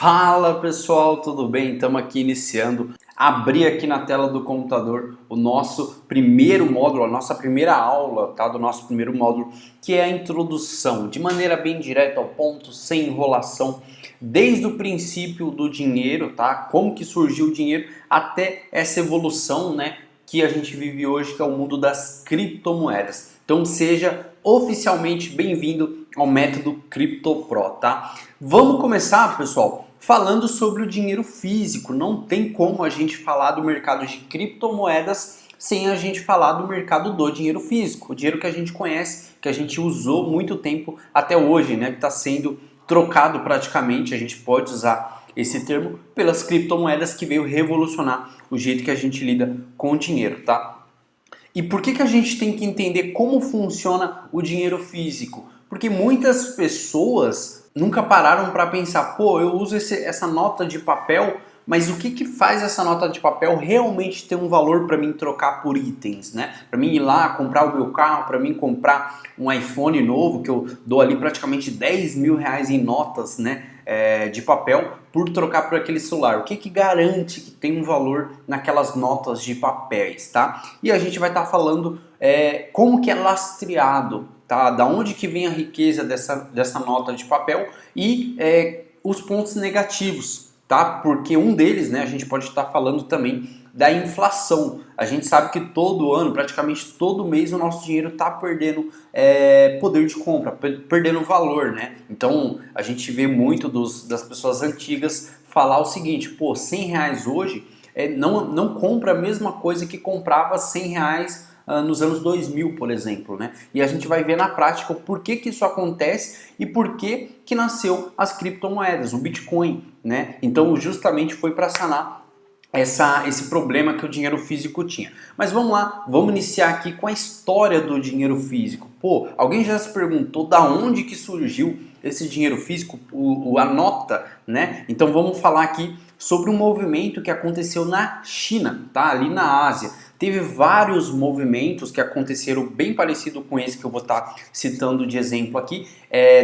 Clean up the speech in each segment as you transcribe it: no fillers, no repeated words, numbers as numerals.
Fala pessoal, tudo bem? Estamos aqui iniciando. Abri aqui na tela do computador o nosso primeiro módulo, a nossa primeira aula, tá? Do nosso primeiro módulo, que é a introdução, de maneira bem direta ao ponto, sem enrolação, desde o princípio do dinheiro, tá? Como que surgiu o dinheiro até essa evolução, né? Que a gente vive hoje, que é o mundo das criptomoedas. Então seja oficialmente bem-vindo ao método CryptoPro, tá? Vamos começar, pessoal, falando sobre o dinheiro físico. Não tem como a gente falar do mercado de criptomoedas sem a gente falar do mercado do dinheiro físico. O dinheiro que a gente conhece, que a gente usou muito tempo até hoje, né? Que está sendo trocado praticamente, a gente pode usar esse termo, pelas criptomoedas, que veio revolucionar o jeito que a gente lida com o dinheiro, tá? E por que a gente tem que entender como funciona o dinheiro físico? Porque muitas pessoas nunca pararam para pensar, pô, eu uso essa nota de papel, mas o que faz essa nota de papel realmente ter um valor para mim trocar por itens, né? Para mim ir lá comprar o meu carro, para mim comprar um iPhone novo, que eu dou ali praticamente 10 mil reais em notas, né? De papel por trocar por aquele celular. O que garante que tem um valor naquelas notas de papéis, tá? E a gente vai estar falando como que é lastreado, tá? Da onde que vem a riqueza dessa nota de papel e os pontos negativos, tá? Porque um deles, né, a gente pode estar falando também da inflação. A gente sabe que todo ano, praticamente todo mês, o nosso dinheiro está perdendo poder de compra, perdendo valor, né? Então a gente vê muito das pessoas antigas falar o seguinte, pô, 100 reais hoje não compra a mesma coisa que comprava 100 reais nos anos 2000, por exemplo, né? E a gente vai ver na prática o porquê que isso acontece e por que nasceu as criptomoedas, o Bitcoin, né? Então justamente foi para sanar esse problema que o dinheiro físico tinha. Mas vamos lá, vamos iniciar aqui com a história do dinheiro físico. Pô, alguém já se perguntou da onde que surgiu esse dinheiro físico, a nota, né? Então vamos falar aqui sobre um movimento que aconteceu na China, tá? Ali na Ásia. Teve vários movimentos que aconteceram bem parecido com esse que eu vou estar citando de exemplo aqui.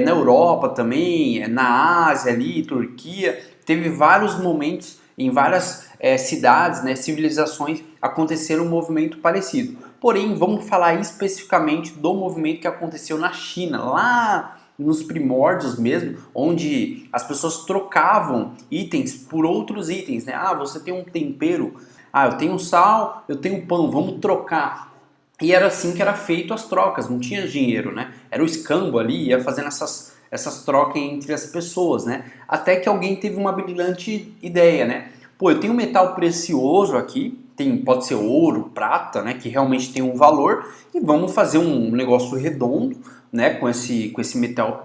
Na Europa também, na Ásia ali, Turquia. Teve vários momentos em várias cidades, né, civilizações, aconteceram um movimento parecido. Porém, vamos falar especificamente do movimento que aconteceu na China, lá nos primórdios mesmo, onde as pessoas trocavam itens por outros itens, né? Ah, você tem um tempero, eu tenho sal, eu tenho pão, vamos trocar. E era assim que era feito as trocas, não tinha dinheiro, né? Era o escambo ali, ia fazendo essas trocas entre as pessoas, né? Até que alguém teve uma brilhante ideia, né? Pô, eu tenho um metal precioso aqui, pode ser ouro, prata, né? Que realmente tem um valor, e vamos fazer um negócio redondo, né? Com esse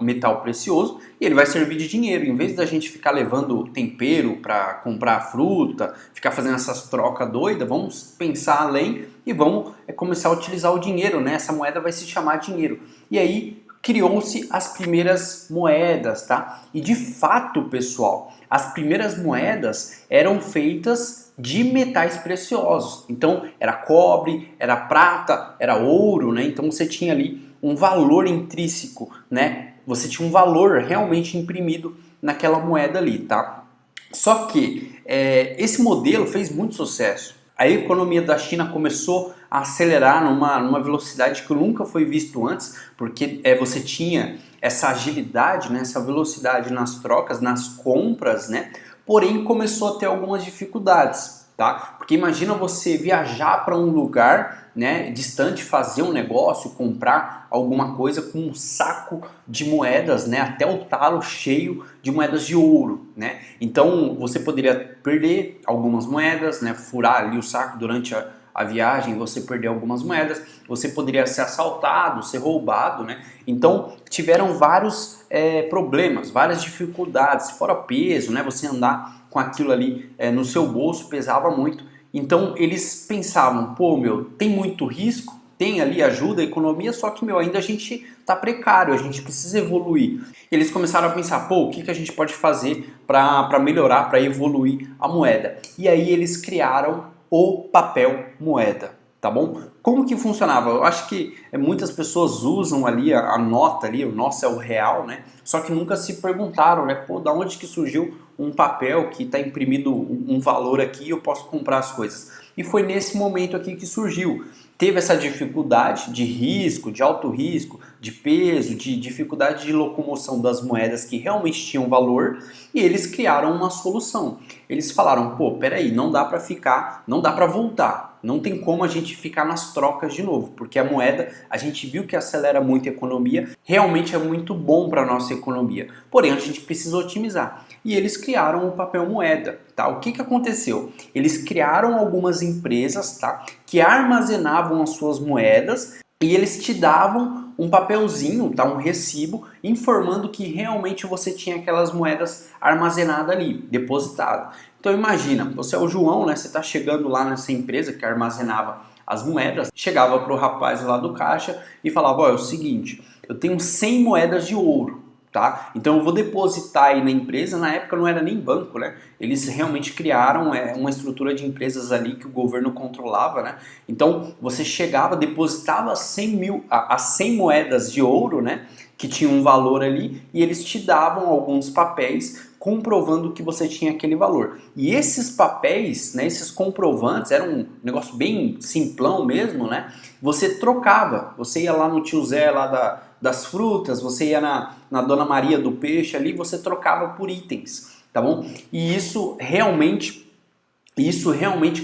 metal precioso, e ele vai servir de dinheiro. Em vez da gente ficar levando tempero para comprar fruta, ficar fazendo essas trocas doidas, vamos pensar além e vamos começar a utilizar o dinheiro, né? Essa moeda vai se chamar dinheiro. E aí criou-se as primeiras moedas, tá? E de fato, pessoal, as primeiras moedas eram feitas de metais preciosos. Então, era cobre, era prata, era ouro, né? Então você tinha ali um valor intrínseco, né? Você tinha um valor realmente imprimido naquela moeda ali, tá? Só que esse modelo fez muito sucesso. A economia da China começou a acelerar numa velocidade que nunca foi visto antes, porque você tinha essa agilidade, né, essa velocidade nas trocas, nas compras, né? Porém começou a ter algumas dificuldades, tá? Porque imagina você viajar para um lugar, né, distante, fazer um negócio, comprar alguma coisa com um saco de moedas, né, até o talo cheio de moedas de ouro, né? Então você poderia perder algumas moedas, né, furar ali o saco durante a viagem, você perder algumas moedas, você poderia ser assaltado, ser roubado, né? Então tiveram vários problemas, várias dificuldades, fora peso, né? Você andar com aquilo ali no seu bolso pesava muito. Então eles pensavam, pô, meu, tem muito risco, tem ali ajuda, economia, só que, meu, ainda a gente tá precário, a gente precisa evoluir. Eles começaram a pensar, pô, o que a gente pode fazer para melhorar, para evoluir a moeda? E aí eles criaram o papel moeda, tá bom? Como que funcionava? Eu acho que muitas pessoas usam ali a nota ali, o nosso é o real, né? Só que nunca se perguntaram, né? Pô, da onde que surgiu um papel que está imprimido um valor aqui e eu posso comprar as coisas. E foi nesse momento aqui que surgiu. Teve essa dificuldade de risco, de alto risco, de peso, de dificuldade de locomoção das moedas que realmente tinham valor, e eles criaram uma solução. Eles falaram, pô, peraí, não dá para ficar, não dá para voltar, não tem como a gente ficar nas trocas de novo, porque a moeda, a gente viu que acelera muito a economia, realmente é muito bom para a nossa economia, porém a gente precisa otimizar. E eles criaram o papel moeda, tá? O que que aconteceu? Eles criaram algumas empresas, tá, que armazenavam as suas moedas e eles te davam um papelzinho, tá, um recibo, informando que realmente você tinha aquelas moedas armazenadas ali, depositadas. Então imagina, você é o João, né? Você está chegando lá nessa empresa que armazenava as moedas, chegava para o rapaz lá do caixa e falava, ó, é o seguinte, eu tenho 100 moedas de ouro. Tá? Então eu vou depositar aí na empresa, na época não era nem banco, né? Eles realmente criaram uma estrutura de empresas ali que o governo controlava, né? Então você chegava, depositava 100 moedas de ouro, né? Que tinham um valor ali e eles te davam alguns papéis comprovando que você tinha aquele valor. E esses papéis, né, esses comprovantes, era um negócio bem simplão mesmo, né? Você trocava, você ia lá no tio Zé lá das frutas, você ia na Dona Maria do peixe ali, você trocava por itens, tá bom? E isso realmente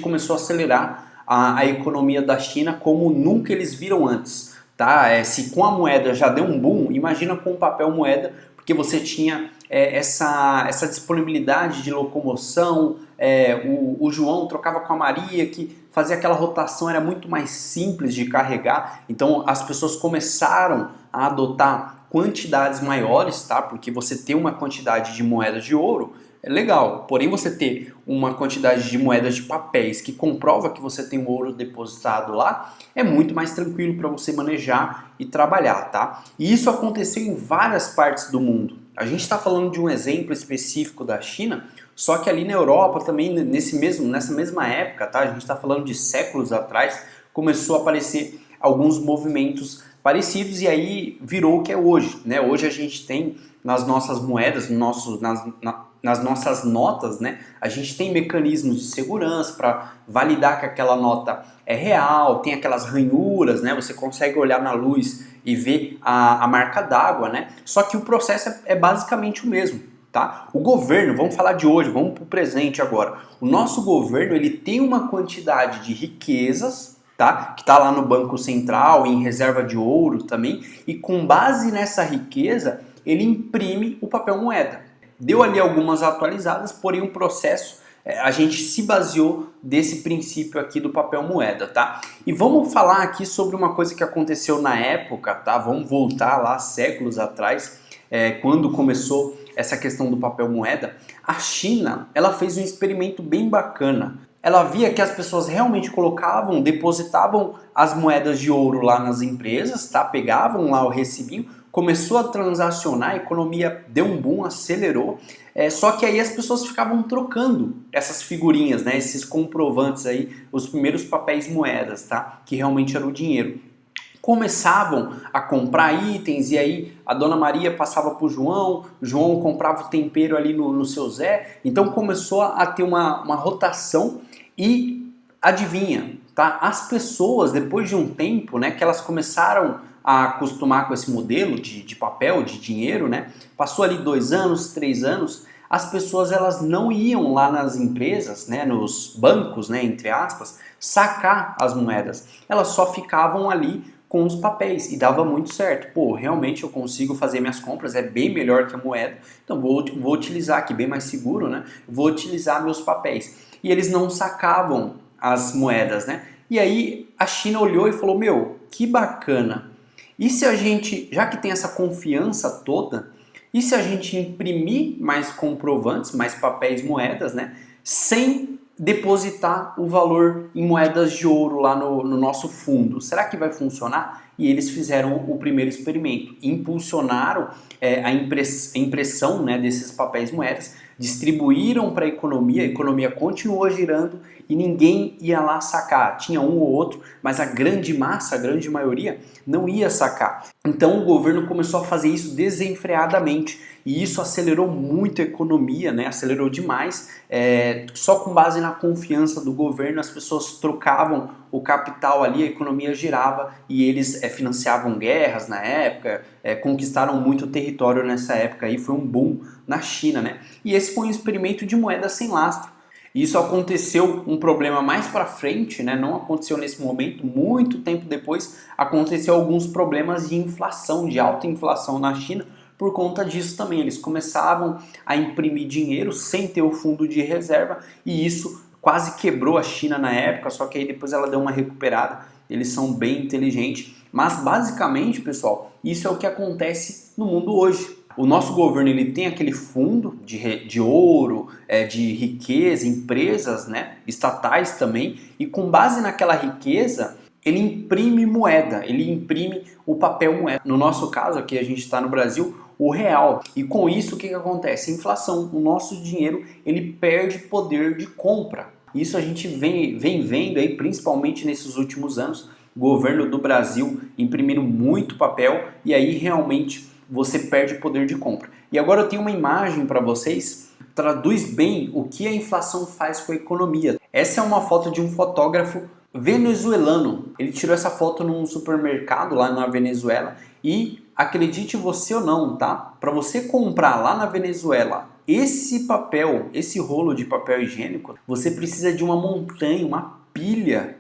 começou a acelerar a economia da China como nunca eles viram antes, tá? Se com a moeda já deu um boom, imagina com o papel moeda, porque você tinha essa disponibilidade de locomoção, o João trocava com a Maria, que fazia aquela rotação, era muito mais simples de carregar, então as pessoas começaram a adotar quantidades maiores, tá? Porque você ter uma quantidade de moedas de ouro é legal, porém você ter uma quantidade de moedas de papéis que comprova que você tem o ouro depositado lá, é muito mais tranquilo para você manejar e trabalhar, tá? E isso aconteceu em várias partes do mundo. A gente está falando de um exemplo específico da China, só que ali na Europa também, nessa mesma época, tá? A gente está falando de séculos atrás, começou a aparecer alguns movimentos parecidos e aí virou o que é hoje, né? Hoje a gente tem nas nossas moedas, nas nossas notas, né? A gente tem mecanismos de segurança para validar que aquela nota é real, tem aquelas ranhuras, né? Você consegue olhar na luz e ver a marca d'água, né? Só que o processo é basicamente o mesmo, tá? O governo, vamos falar de hoje, vamos para o presente agora. O nosso governo, ele tem uma quantidade de riquezas, tá? Que está lá no Banco Central, em reserva de ouro também, e com base nessa riqueza, ele imprime o papel moeda. Deu ali algumas atualizadas, porém o processo, a gente se baseou desse princípio aqui do papel moeda, tá? E vamos falar aqui sobre uma coisa que aconteceu na época, tá? Vamos voltar lá séculos atrás, quando começou essa questão do papel moeda. A China, ela fez um experimento bem bacana. Ela via que as pessoas realmente depositavam as moedas de ouro lá nas empresas, tá? Pegavam lá o recibinho, começou a transacionar, a economia deu um boom, acelerou, só que aí as pessoas ficavam trocando essas figurinhas, né, esses comprovantes aí, os primeiros papéis moedas, tá, que realmente era o dinheiro. Começavam a comprar itens e aí a Dona Maria passava para o João comprava o tempero ali no seu Zé, então começou a ter uma rotação e adivinha, tá, as pessoas depois de um tempo, né, que elas começaram a acostumar com esse modelo de papel, de dinheiro, né? Passou ali 2 anos, 3 anos, as pessoas elas não iam lá nas empresas, né, nos bancos, né, entre aspas, sacar as moedas. Elas só ficavam ali com os papéis e dava muito certo. Pô, realmente eu consigo fazer minhas compras, é bem melhor que a moeda, então vou utilizar aqui, bem mais seguro, né? Vou utilizar meus papéis. E eles não sacavam as moedas, né? E aí a China olhou e falou, meu, que bacana. E se a gente, já que tem essa confiança toda, e se a gente imprimir mais comprovantes, mais papéis moedas, né, sem depositar o valor em moedas de ouro lá no nosso fundo? Será que vai funcionar? E eles fizeram o primeiro experimento, impulsionaram a impressão, né, desses papéis moedas, distribuíram para a economia continuou girando e ninguém ia lá sacar. Tinha um ou outro, mas a grande massa, a grande maioria, não ia sacar. Então o governo começou a fazer isso desenfreadamente E isso acelerou muito a economia, né? Acelerou demais. Só com base na confiança do governo, as pessoas trocavam o capital ali, a economia girava e eles financiavam guerras na época, conquistaram muito território nessa época aí, foi um boom na China, né? E esse foi um experimento de moeda sem lastro. Isso aconteceu um problema mais para frente, né? Não aconteceu nesse momento, muito tempo depois aconteceu alguns problemas de inflação, de alta inflação na China, por conta disso também. Eles começavam a imprimir dinheiro sem ter o fundo de reserva e isso quase quebrou a China na época, só que aí depois ela deu uma recuperada. Eles são bem inteligentes, mas basicamente, pessoal, isso é o que acontece no mundo hoje. O nosso governo ele tem aquele fundo de ouro, de riqueza, empresas, né, estatais também, e com base naquela riqueza, ele imprime moeda, ele imprime o papel moeda. No nosso caso, aqui a gente está no Brasil, o real. E com isso, o que acontece? Inflação. O nosso dinheiro ele perde poder de compra. Isso a gente vem vendo aí, principalmente nesses últimos anos, o governo do Brasil imprimindo muito papel e aí realmente você perde poder de compra. E agora eu tenho uma imagem para vocês, traduz bem o que a inflação faz com a economia. Essa é uma foto de um fotógrafo venezuelano. Ele tirou essa foto num supermercado lá na Venezuela e acredite você ou não, tá? Para você comprar lá na Venezuela esse papel, esse rolo de papel higiênico, você precisa de uma montanha, uma pilha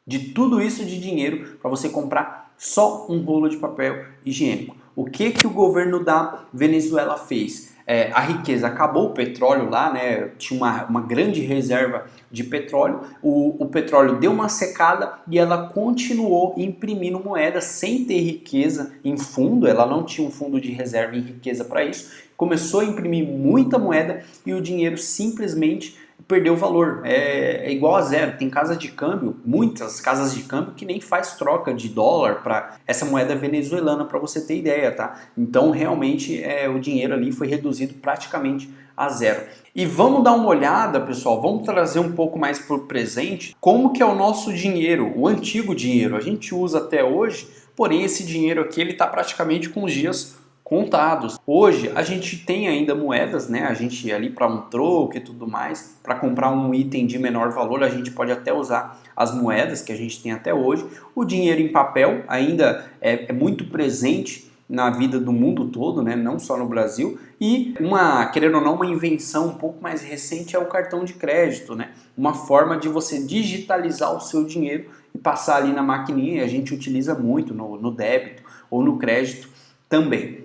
de tudo isso de dinheiro para você comprar só um rolo de papel higiênico. O que o governo da Venezuela fez? A riqueza acabou, o petróleo lá, né, tinha uma grande reserva de petróleo, o petróleo deu uma secada e ela continuou imprimindo moeda sem ter riqueza em fundo, ela não tinha um fundo de reserva em riqueza para isso, começou a imprimir muita moeda e o dinheiro simplesmente perdeu valor, é igual a zero. Tem casa de câmbio, muitas casas de câmbio que nem faz troca de dólar para essa moeda venezuelana, para você ter ideia, tá? Então realmente o dinheiro ali foi reduzido praticamente a zero. E vamos dar uma olhada, pessoal, vamos trazer um pouco mais para o presente, como que é o nosso dinheiro, o antigo dinheiro, a gente usa até hoje, porém esse dinheiro aqui ele está praticamente com os dias contados. Hoje a gente tem ainda moedas, né? A gente ali para um troco e tudo mais, para comprar um item de menor valor, a gente pode até usar as moedas que a gente tem até hoje. O dinheiro em papel ainda é muito presente na vida do mundo todo, né? Não só no Brasil. E querendo ou não, uma invenção um pouco mais recente é o cartão de crédito, né? Uma forma de você digitalizar o seu dinheiro e passar ali na maquininha, e a gente utiliza muito no débito ou no crédito também.